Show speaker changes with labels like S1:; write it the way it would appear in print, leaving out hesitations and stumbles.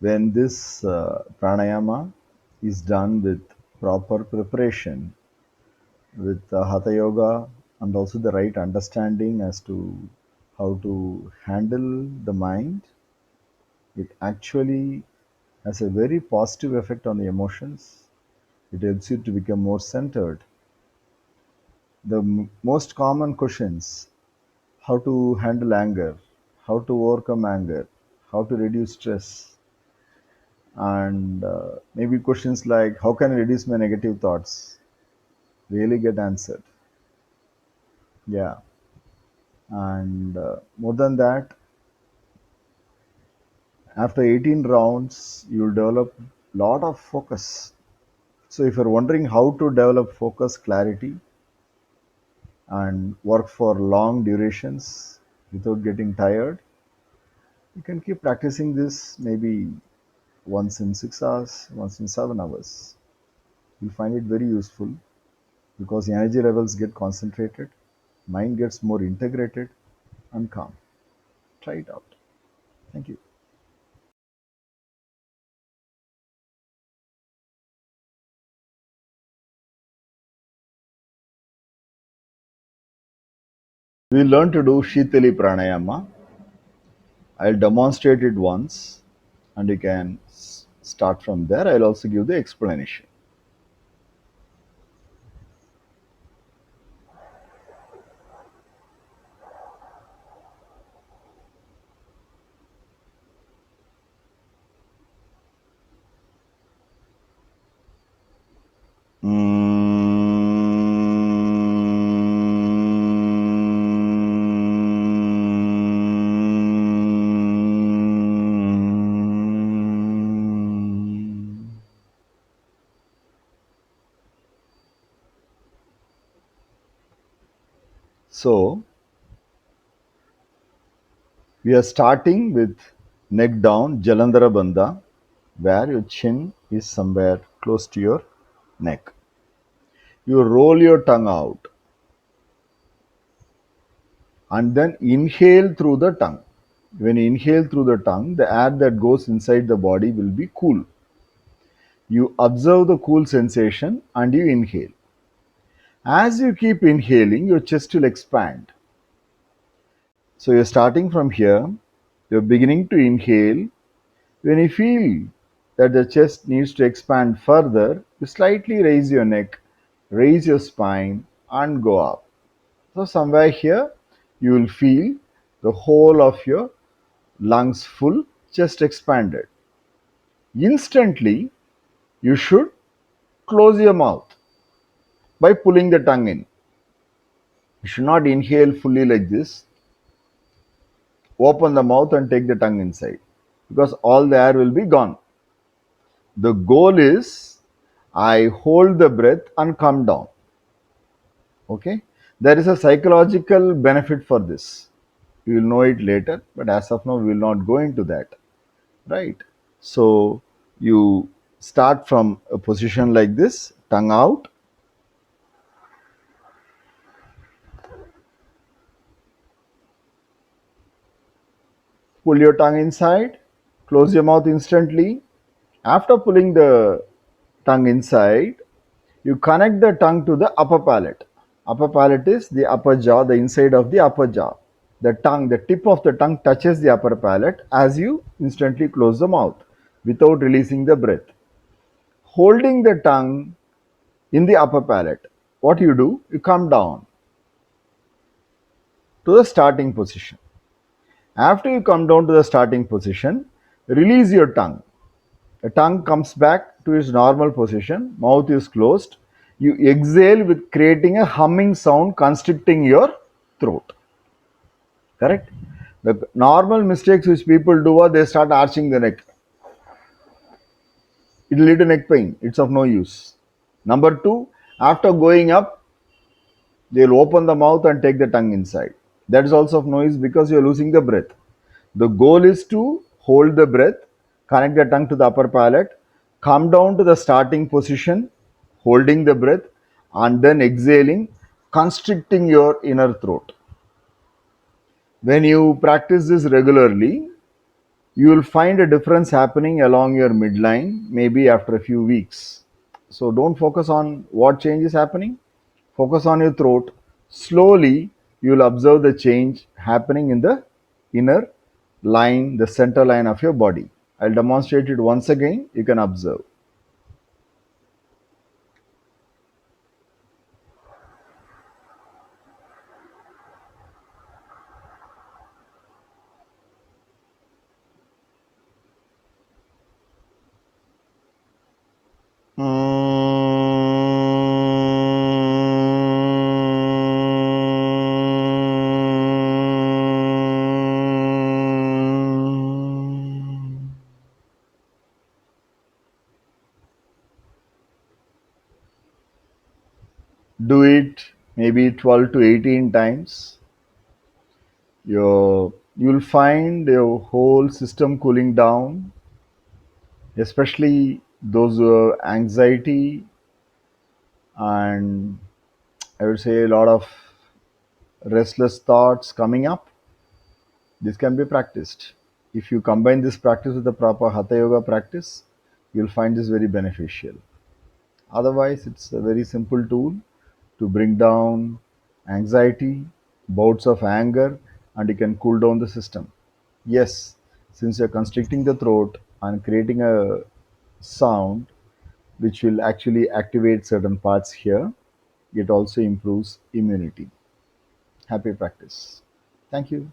S1: When this pranayama is done with proper preparation, with hatha yoga, and also the right understanding as to how to handle the mind, it actually has a very positive effect on the emotions. It helps you to become more centered. The most common questions: how to handle anger, how to overcome anger, how to reduce stress, and maybe questions like how can I reduce my negative thoughts really get answered. Yeah, and more than that, after 18 rounds, you'll develop lot of focus. So if you're wondering how to develop focus, clarity, and work for long durations without getting tired, you can keep practicing this maybe once in 6 hours, once in 7 hours. You'll find it very useful because the energy levels get concentrated, mind gets more integrated and calm. Try it out. Thank you. We learn to do Shitali Pranayama. I'll demonstrate it once and you can start from there. I'll also give the explanation. So, we are starting with neck down, Jalandhara Bandha, where your chin is somewhere close to your neck. You roll your tongue out and then inhale through the tongue. When you inhale through the tongue, the air that goes inside the body will be cool. You observe the cool sensation and you inhale. As you keep inhaling, your chest will expand. So you're starting from here, you're beginning to inhale. When you feel that the chest needs to expand further, you slightly raise your neck, raise your spine, and go up. So, somewhere here, you will feel the whole of your lungs full, chest expanded. Instantly, you should close your mouth by pulling the tongue in. You should not inhale fully like this. Open the mouth and take the tongue inside because all the air will be gone. The goal is I hold the breath and come down. Okay, there is a psychological benefit for this. You will know it later, but as of now, we will not go into that. Right? So you start from a position like this, tongue out, pull your tongue inside, close your mouth instantly. After pulling the tongue inside, you connect the tongue to the upper palate. Upper palate is the upper jaw, the inside of the upper jaw. The tongue, the tip of the tongue touches the upper palate as you instantly close the mouth without releasing the breath. Holding the tongue in the upper palate, what you do, you come down to the starting position. After you come down to the starting position, release your tongue. The tongue comes back to its normal position, mouth is closed. You exhale with creating a humming sound constricting your throat. Correct? The normal mistakes which people do are they start arching the neck. It will lead to neck pain. It's of no use. Number two, after going up, they'll open the mouth and take the tongue inside. That is also of no use because you're losing the breath. The goal is to hold the breath, connect the tongue to the upper palate, come down to the starting position, holding the breath, and then exhaling, constricting your inner throat. When you practice this regularly, You will find a difference happening along your midline maybe after a few weeks. So don't focus on what change is happening, focus on your throat. Slowly, you will observe the change happening in the inner line, the center line of your body. I'll demonstrate it once again. You can observe. Do it maybe 12 to 18 times. You'll find your whole system cooling down, especially those who have anxiety and I would say a lot of restless thoughts coming up. This can be practiced. If you combine this practice with the proper Hatha Yoga practice, you'll find this very beneficial. Otherwise, it's a very simple tool to bring down anxiety, bouts of anger, and you can cool down the system. Yes, since you're constricting the throat and creating a sound which will actually activate certain parts here, it also improves immunity. Happy practice. Thank you.